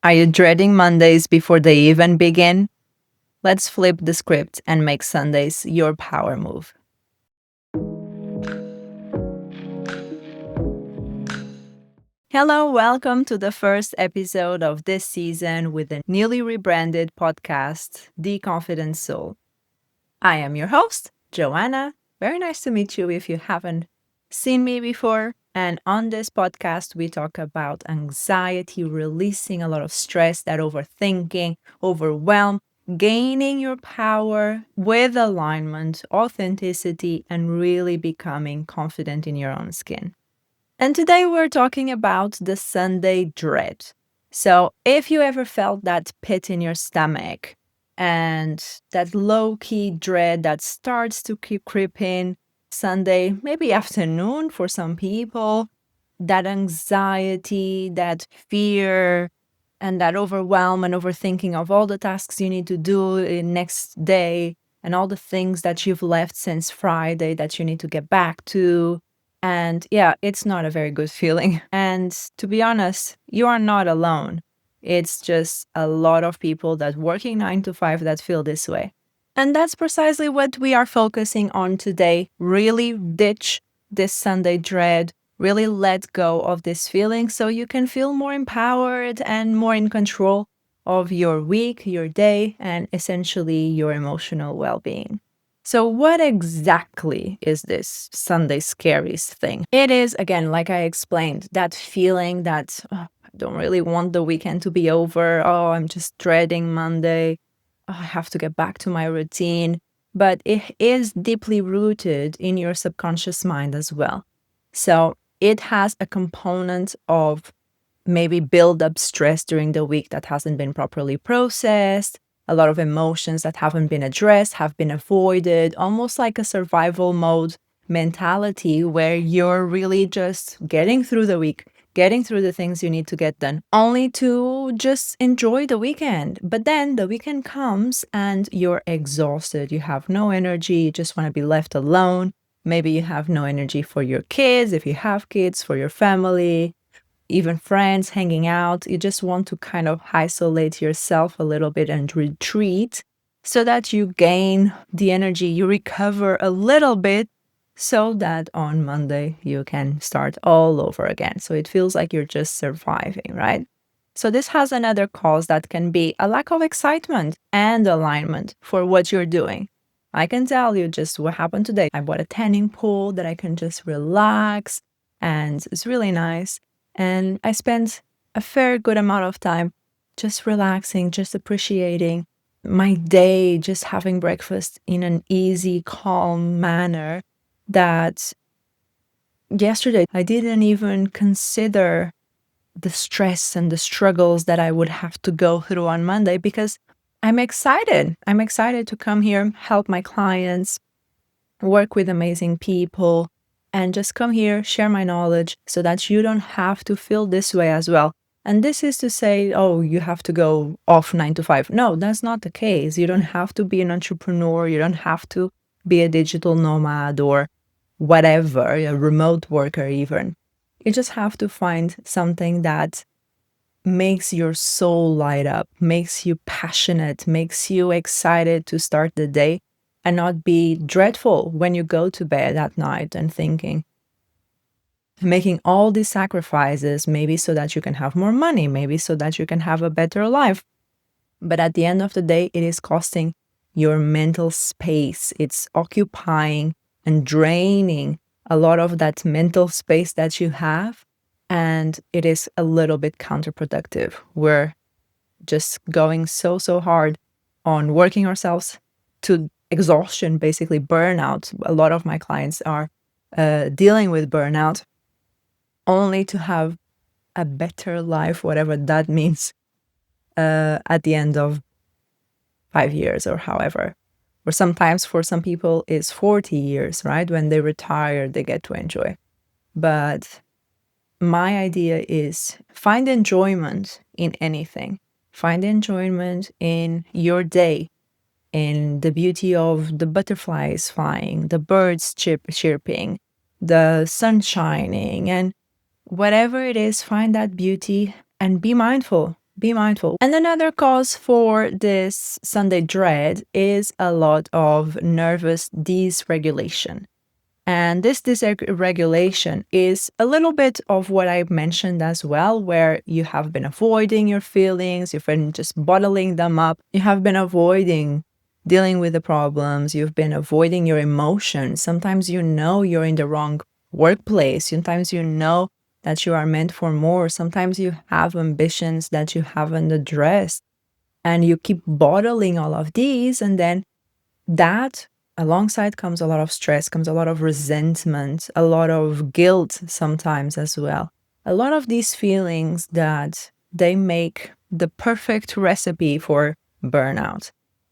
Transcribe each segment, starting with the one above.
Are you dreading Mondays before they even begin? Let's flip the script and make Sundays your power move. Hello, welcome to the first episode of this season with the newly rebranded podcast, The Confident Soul. I am your host, Joanna. Very nice to meet you if you haven't seen me before. And on this podcast, we talk about anxiety, releasing a lot of stress, that overthinking, overwhelm, gaining your power with alignment, authenticity, and really becoming confident in your own skin. And today we're talking about the Sunday dread. So, if you ever felt that pit in your stomach and that low key dread that starts to keep creeping Sunday, maybe afternoon for some people, that anxiety, that fear, and that overwhelm and overthinking of all the tasks you need to do in next day and all the things that you've left since Friday that you need to get back to, and yeah, it's not a very good feeling. And to be honest, you are not alone. It's just a lot of people that working 9 to 5 that feel this way. And that's precisely what we are focusing on today. Really ditch this Sunday dread, really let go of this feeling so you can feel more empowered and more in control of your week, your day, and essentially your emotional well being. So, what exactly is this Sunday Scaries thing? It is, again, like I explained, that feeling that I don't really want the weekend to be over. Oh, I'm just dreading Monday. Oh, I have to get back to my routine. But it is deeply rooted in your subconscious mind as well. So, it has a component of maybe build up stress during the week that hasn't been properly processed, a lot of emotions that haven't been addressed, have been avoided, almost like a survival mode mentality where you're really just getting through the week, getting through the things you need to get done, only to just enjoy the weekend. But then the weekend comes and you're exhausted. You have no energy, you just want to be left alone. Maybe you have no energy for your kids, if you have kids, for your family, even friends hanging out. You just want to kind of isolate yourself a little bit and retreat so that you gain the energy, you recover a little bit so that on Monday you can start all over again. So it feels like you're just surviving, right? So this has another cause that can be a lack of excitement and alignment for what you're doing. I can tell you just what happened today. I bought a tanning pool that I can just relax, and it's really nice. And I spent a fair good amount of time just relaxing, just appreciating my day, just having breakfast in an easy, calm manner that yesterday I didn't even consider the stress and the struggles that I would have to go through on Monday because I'm excited. I'm excited to come here, help my clients, work with amazing people, and just come here, share my knowledge so that you don't have to feel this way as well. And this is to say, oh, you have to go off 9 to 5. No, that's not the case. You don't have to be an entrepreneur. You don't have to be a digital nomad or whatever, a remote worker even. You just have to find something that makes your soul light up, makes you passionate, makes you excited to start the day and not be dreadful when you go to bed at night and thinking, making all these sacrifices, maybe so that you can have more money, maybe so that you can have a better life. But at the end of the day, it is costing your mental space. It's occupying and draining a lot of that mental space that you have. And it is a little bit counterproductive. We're just going so hard on working ourselves to exhaustion, basically burnout. A lot of my clients are dealing with burnout only to have a better life, whatever that means, at the end of 5 years or however. Or sometimes for some people it's 40 years, right? When they retire, they get to enjoy. But my idea is find enjoyment in anything. Find enjoyment in your day, in the beauty of the butterflies flying, the birds chirping, the sun shining, and whatever it is, find that beauty and be mindful. Be mindful. And another cause for this Sunday dread is a lot of nervous dysregulation. And this dysregulation is a little bit of what I mentioned as well, where you have been avoiding your feelings, you've been just bottling them up, you have been avoiding dealing with the problems, you've been avoiding your emotions. Sometimes you know you're in the wrong workplace, sometimes you know that you are meant for more, sometimes you have ambitions that you haven't addressed, and you keep bottling all of these, and then that alongside comes a lot of stress, comes a lot of resentment, a lot of guilt sometimes as well. A lot of these feelings that they make the perfect recipe for burnout.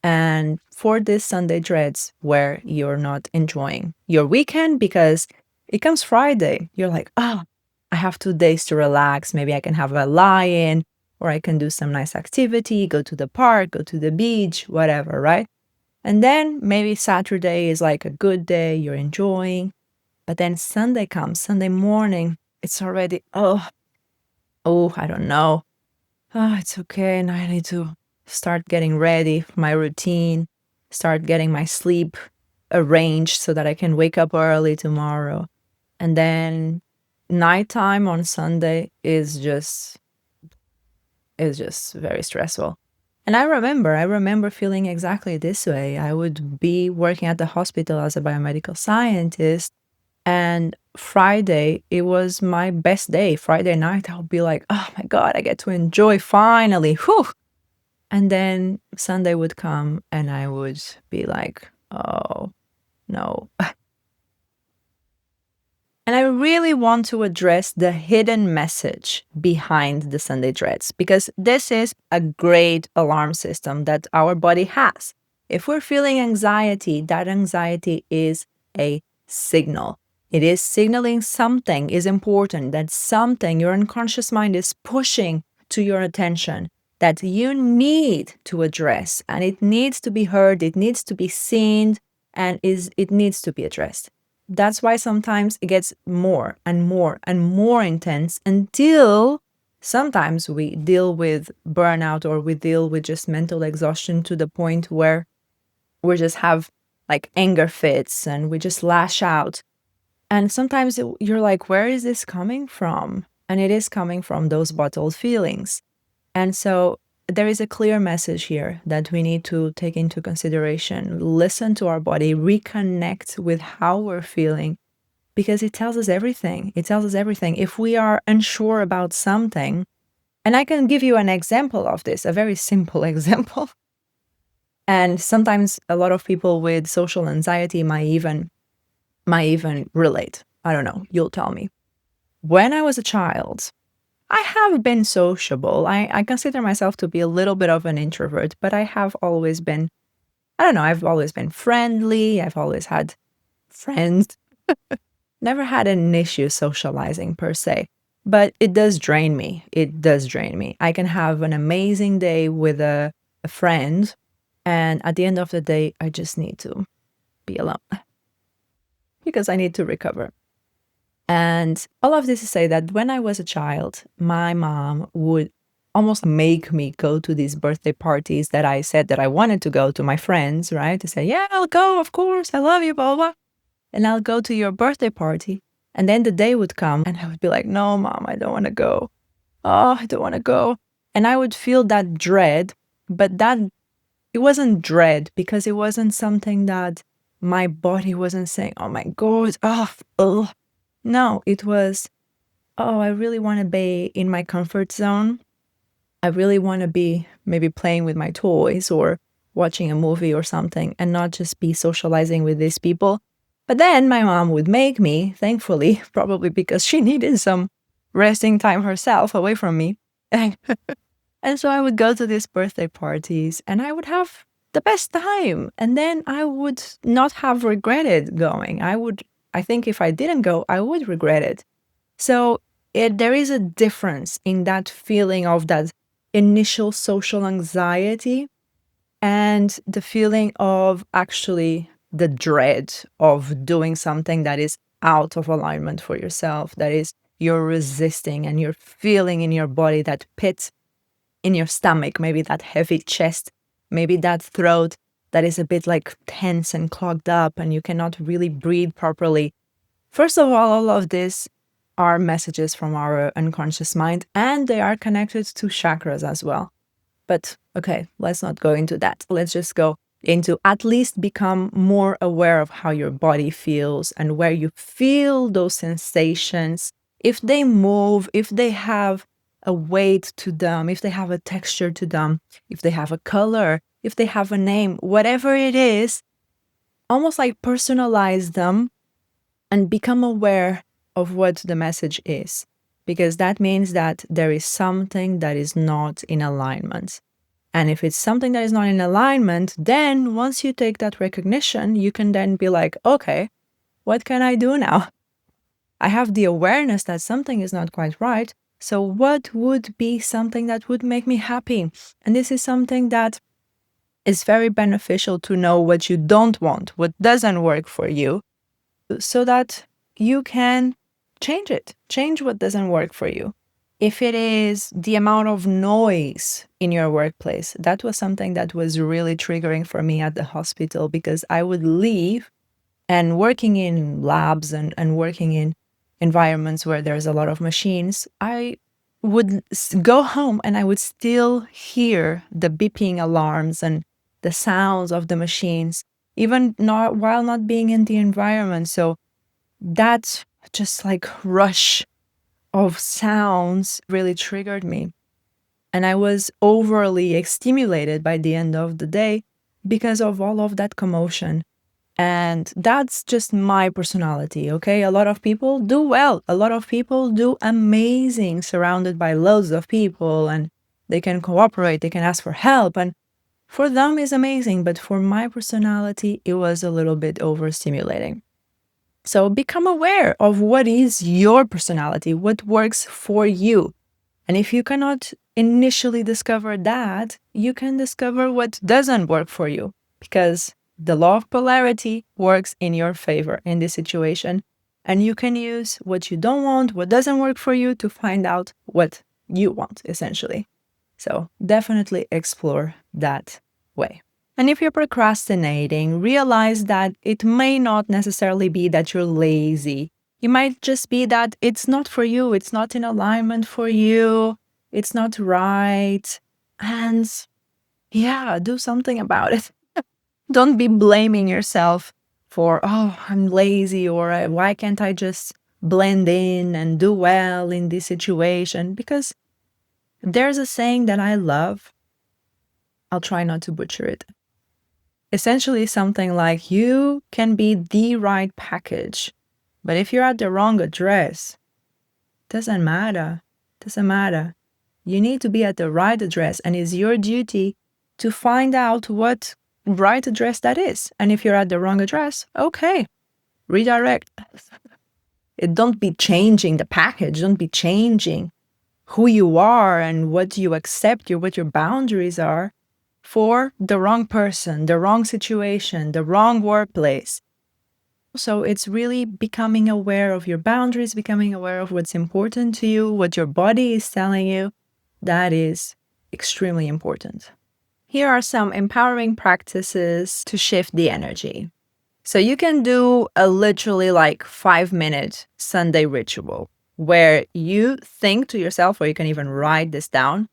And for this Sunday dreads where you're not enjoying your weekend because it comes Friday, you're like, oh, I have 2 days to relax. Maybe I can have a lie-in or I can do some nice activity, go to the park, go to the beach, whatever, right? And then maybe Saturday is like a good day, you're enjoying. But then Sunday comes, Sunday morning, it's already, I don't know. It's okay. Now I need to start getting ready for my routine, start getting my sleep arranged so that I can wake up early tomorrow. And then nighttime on Sunday is just very stressful. And I remember feeling exactly this way. I would be working at the hospital as a biomedical scientist, and Friday, it was my best day. Friday night, I would be like, oh my God, I get to enjoy finally. Whew. And then Sunday would come, and I would be like, oh no. And I really want to address the hidden message behind the Sunday dreads because this is a great alarm system that our body has. If we're feeling anxiety, that anxiety is a signal. It is signaling something is important, that something your unconscious mind is pushing to your attention that you need to address, and it needs to be heard, it needs to be seen, and it needs to be addressed. That's why sometimes it gets more and more and more intense until sometimes we deal with burnout or we deal with just mental exhaustion to the point where we just have like anger fits and we just lash out. And sometimes you're like, where is this coming from? And it is coming from those bottled feelings. And so there is a clear message here that we need to take into consideration. Listen to our body, reconnect with how we're feeling, because it tells us everything. It tells us everything. If we are unsure about something, and I can give you an example of this, a very simple example. And sometimes a lot of people with social anxiety might even relate. I don't know. You'll tell me. When I was a child, I have been sociable. I consider myself to be a little bit of an introvert, but I have always been, I don't know, I've always been friendly. I've always had friends. Never had an issue socializing per se, but it does drain me. It does drain me. I can have an amazing day with a friend, and at the end of the day, I just need to be alone because I need to recover. And all of this to say that when I was a child, my mom would almost make me go to these birthday parties that I said that I wanted to go to my friends, right? To say, yeah, I'll go, of course, I love you, blah, blah. And I'll go to your birthday party. And then the day would come and I would be like, no, mom, I don't want to go. Oh, I don't want to go. And I would feel that dread, but it wasn't dread because it wasn't something that my body wasn't saying, oh my God, oh. No, it was, oh, I really want to be in my comfort zone. I really want to be maybe playing with my toys or watching a movie or something and not just be socializing with these people. But then my mom would make me, thankfully, probably because she needed some resting time herself away from me. And so I would go to these birthday parties and I would have the best time. And then I would not have regretted going. I think if I didn't go, I would regret it. So there is a difference in that feeling of that initial social anxiety and the feeling of actually the dread of doing something that is out of alignment for yourself, that is you're resisting and you're feeling in your body that pit in your stomach, maybe that heavy chest, maybe that throat that is a bit like tense and clogged up and you cannot really breathe properly. First of all of this are messages from our unconscious mind, and they are connected to chakras as well. But okay, let's not go into that. Let's just go into at least become more aware of how your body feels and where you feel those sensations. If they move, if they have a weight to them, if they have a texture to them, if they have a color, if they have a name, whatever it is, almost like personalize them and become aware of what the message is, because that means that there is something that is not in alignment. And if it's something that is not in alignment, then once you take that recognition, you can then be like, okay, what can I do now? I have the awareness that something is not quite right. So what would be something that would make me happy? And this is something that is very beneficial to know what you don't want, what doesn't work for you, so that you can change it, change what doesn't work for you. If it is the amount of noise in your workplace, that was something that was really triggering for me at the hospital, because I would leave and working in labs and working in environments where there's a lot of machines, I would go home and I would still hear the beeping alarms and the sounds of the machines, even not while not being in the environment. So that just like rush of sounds really triggered me. And I was overly stimulated by the end of the day because of all of that commotion. And that's just my personality, okay? A lot of people do well. A lot of people do amazing, surrounded by loads of people, and they can cooperate, they can ask for help. And for them is amazing. But for my personality, it was a little bit overstimulating. So become aware of what is your personality, what works for you. And if you cannot initially discover that, you can discover what doesn't work for you, because the law of polarity works in your favor in this situation. And you can use what you don't want, what doesn't work for you, to find out what you want, essentially. So definitely explore that way. And if you're procrastinating, realize that it may not necessarily be that you're lazy. It might just be that it's not for you, it's not in alignment for you, it's not right. And yeah, do something about it. Don't be blaming yourself for, oh, I'm lazy, or why can't I just blend in and do well in this situation? Because there's a saying that I love. I'll try not to butcher it. Essentially something like, you can be the right package, but if you're at the wrong address, doesn't matter. Doesn't matter. You need to be at the right address, and it's your duty to find out what right address that is. And if you're at the wrong address, okay, redirect. Don't be changing the package. Don't be changing who you are and what you accept, what your boundaries are, for the wrong person, the wrong situation, the wrong workplace. So it's really becoming aware of your boundaries, becoming aware of what's important to you, what your body is telling you. That is extremely important. Here are some empowering practices to shift the energy. So you can do a literally like 5-minute Sunday ritual where you think to yourself, or you can even write this down,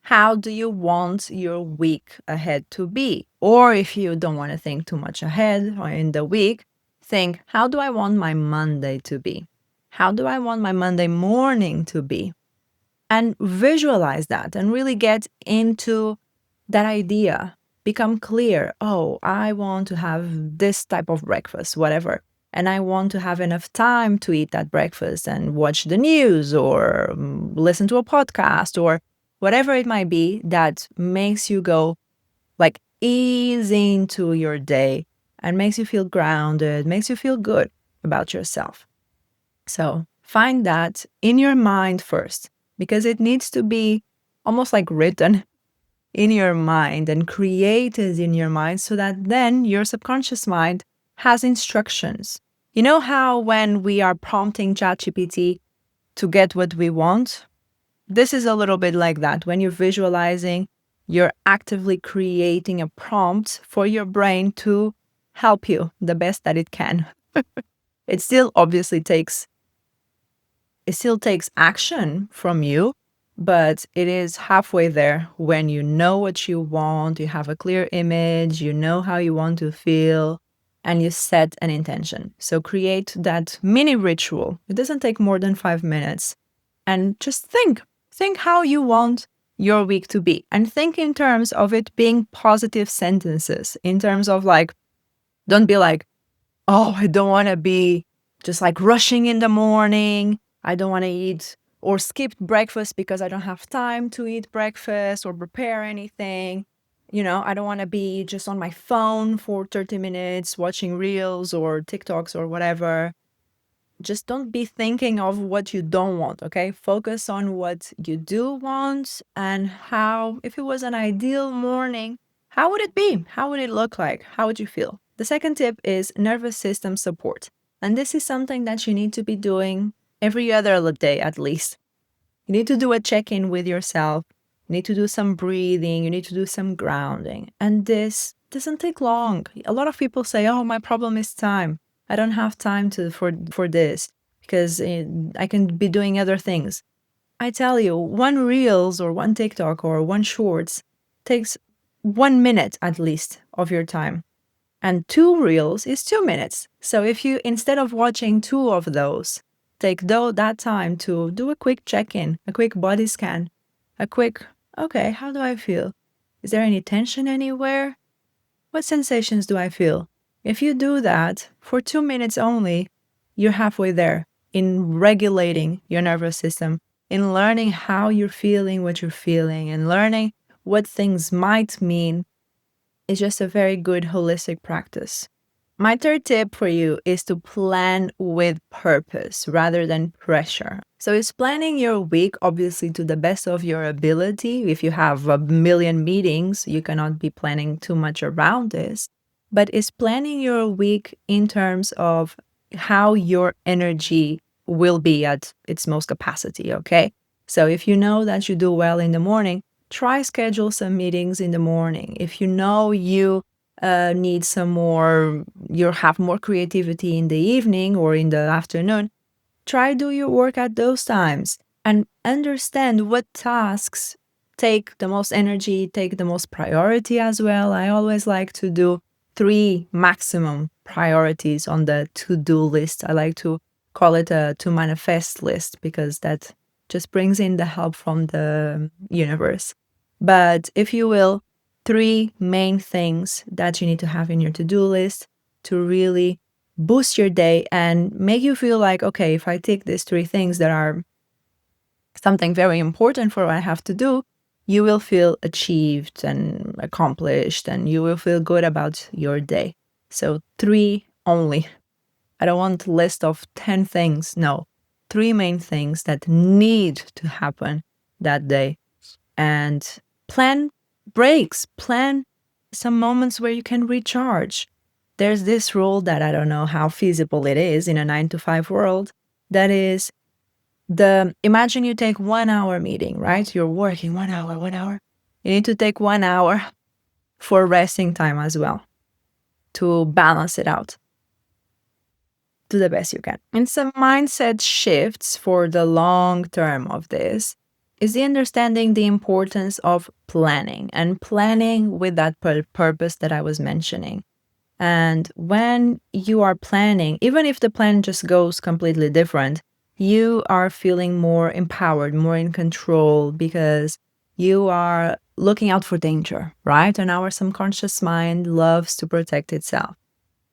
how do you want your week ahead to be? Or if you don't want to think too much ahead or in the week, think, how do I want my Monday to be? How do I want my Monday morning to be? And visualize that and really get into that idea. Become clear. Oh, I want to have this type of breakfast, whatever. And I want to have enough time to eat that breakfast and watch the news or listen to a podcast or whatever it might be that makes you go like ease into your day and makes you feel grounded, makes you feel good about yourself. So find that in your mind first, because it needs to be almost like written in your mind and created in your mind, so that then your subconscious mind has instructions. You know how when we are prompting ChatGPT to get what we want, this is a little bit like that. When you're visualizing, you're actively creating a prompt for your brain to help you the best that it can. It still obviously takes action from you, but it is halfway there when you know what you want, you have a clear image, you know how you want to feel, and you set an intention. So create that mini ritual. It doesn't take more than 5 minutes. And just think how you want your week to be. And think in terms of it being positive sentences, in terms of like, don't be like, oh, I don't want to be just like rushing in the morning. I don't want to eat or skip breakfast because I don't have time to eat breakfast or prepare anything. I don't want to be just on my phone for 30 minutes watching reels or TikToks or whatever. Just don't be thinking of what you don't want, okay? Focus on what you do want and how, if it was an ideal morning, how would it be? How would it look like? How would you feel? The second tip is nervous system support. And this is something that you need to be doing every other day at least. You need to do a check-in with yourself. You need to do some breathing. You need to do some grounding. And this doesn't take long. A lot of people say, oh, my problem is time. I don't have time for this because I can be doing other things. I tell you, one Reels or one TikTok or one Shorts takes 1 minute at least of your time. And 2 Reels is 2 minutes. So if you, instead of watching 2 of those, take that time to do a quick check-in, a quick body scan, a quick, okay, how do I feel? Is there any tension anywhere? What sensations do I feel? If you do that for 2 minutes only, you're halfway there in regulating your nervous system, in learning how you're feeling, what you're feeling, and learning what things might mean. Is just a very good holistic practice. My third tip for you is to plan with purpose rather than pressure. So it's planning your week, obviously, to the best of your ability. If you have a million meetings, you cannot be planning too much around this. But it's planning your week in terms of how your energy will be at its most capacity, okay? So if you know that you do well in the morning, try schedule some meetings in the morning. If you know you need you have more creativity in the evening or in the afternoon, try do your work at those times and understand what tasks take the most energy, take the most priority as well. I always like to do 3 maximum priorities on the to-do list. I like to call it a to manifest list because that just brings in the help from the universe. But if you will, 3 main things that you need to have in your to-do list to really boost your day and make you feel like, okay, if I take these 3 things that are something very important for what I have to do, you will feel achieved and accomplished and you will feel good about your day. So 3 only. I don't want a list of 10 things. No, 3 main things that need to happen that day. And plan breaks, plan some moments where you can recharge. There's this rule that I don't know how feasible it is in a 9-to-5 world. That is imagine you take 1 hour meeting, right? You're working 1 hour, 1 hour. You need to take 1 hour for resting time as well to balance it out to the best you can. And some mindset shifts for the long term of this is the understanding the importance of planning and planning with that purpose that I was mentioning. And when you are planning, even if the plan just goes completely different, you are feeling more empowered, more in control because you are looking out for danger, right? And our subconscious mind loves to protect itself.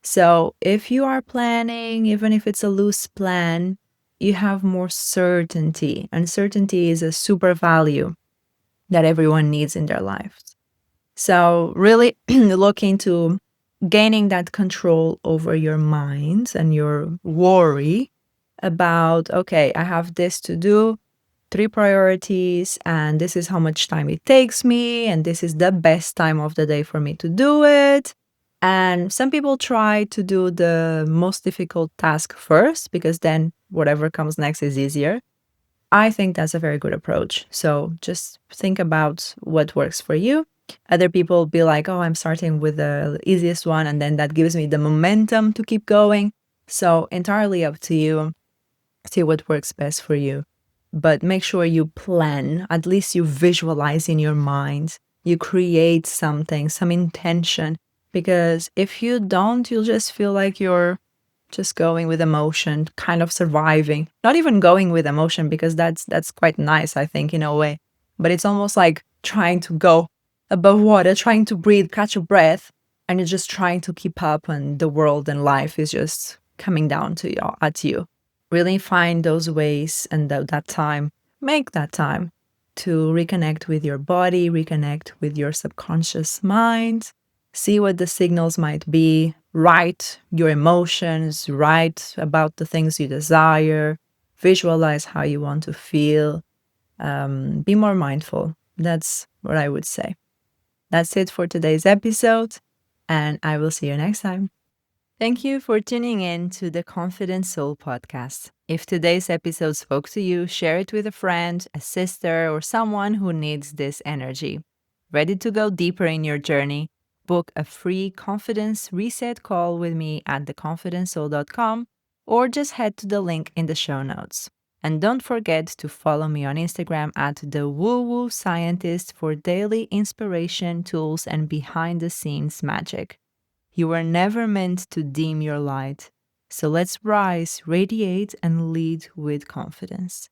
So if you are planning, even if it's a loose plan, you have more certainty. And certainty is a super value that everyone needs in their lives. So really look into gaining that control over your mind and your worry about, okay, I have this to do, 3 priorities, and this is how much time it takes me, and this is the best time of the day for me to do it. And some people try to do the most difficult task first because then whatever comes next is easier. I think that's a very good approach. So just think about what works for you. Other people be like, oh, I'm starting with the easiest one, and then that gives me the momentum to keep going. So entirely up to you. See what works best for you. But make sure you plan, at least you visualize in your mind, you create something, some intention. Because if you don't, you'll just feel like you're just going with emotion, kind of surviving. Not even going with emotion, because that's quite nice, I think, in a way. But it's almost like trying to go above water, trying to breathe, catch your breath, and you're just trying to keep up, and the world and life is just coming down to you at you. Really find those ways and that time, make that time to reconnect with your body, reconnect with your subconscious mind, see what the signals might be, write your emotions, write about the things you desire, visualize how you want to feel, be more mindful. That's what I would say. That's it for today's episode, and I will see you next time. Thank you for tuning in to the Confident Soul podcast. If today's episode spoke to you, share it with a friend, a sister, or someone who needs this energy. Ready to go deeper in your journey? Book a free confidence reset call with me at theconfidentsoul.com or just head to the link in the show notes. And don't forget to follow me on Instagram at the Woo Woo Scientist for daily inspiration, tools, and behind the scenes magic. You were never meant to dim your light. So let's rise, radiate, and lead with confidence.